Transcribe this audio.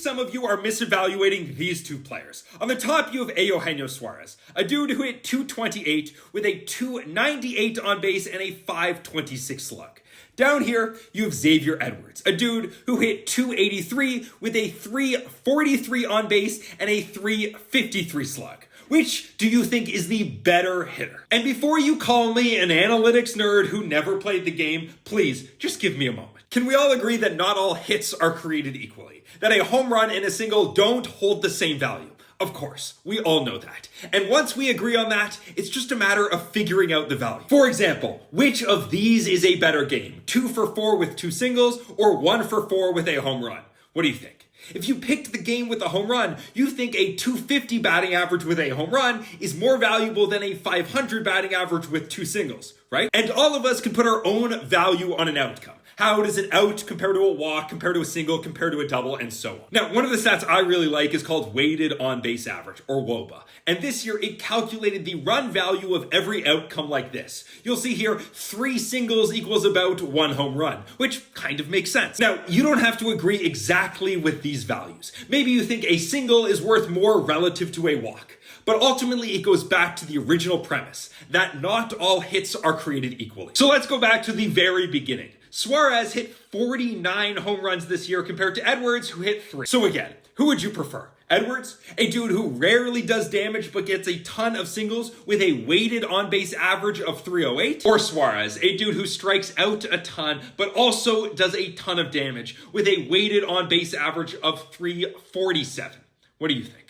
some of you are misevaluating these two players. On the top, you have Eugenio Suarez, a dude who hit 228 with a 298 on base and a 526 slug. Down here, you have Xavier Edwards, a dude who hit 283 with a 343 on base and a 353 slug. Which do you think is the better hitter? And before you call me an analytics nerd who never played the game, please just give me a moment. Can we all agree that not all hits are created equally? That a home run and a single don't hold the same value? Of course, we all know that. And once we agree on that, it's just a matter of figuring out the value. For example, which of these is a better game? 2 for 4 with 2 singles or 1 for 4 with a home run? What do you think? If you picked the game with a home run, you think a 250 batting average with a home run is more valuable than a 500 batting average with 2 singles, right? And all of us can put our own value on an outcome. How does an out compare to a walk, compare to a single, compare to a double, and so on. Now, one of the stats I really like is called weighted on base average, or WOBA. And this year, it calculated the run value of every outcome like this. You'll see here, 3 singles equals about 1 home run, which kind of makes sense. Now, you don't have to agree exactly with these values. Maybe you think a single is worth more relative to a walk. But ultimately, it goes back to the original premise, that not all hits are created equally. So let's go back to the very beginning. Suarez hit 49 home runs this year compared to Edwards, who hit 3. So again, who would you prefer? Edwards, a dude who rarely does damage but gets a ton of singles with a weighted on-base average of 308? Or Suarez, a dude who strikes out a ton but also does a ton of damage with a weighted on-base average of 347? What do you think?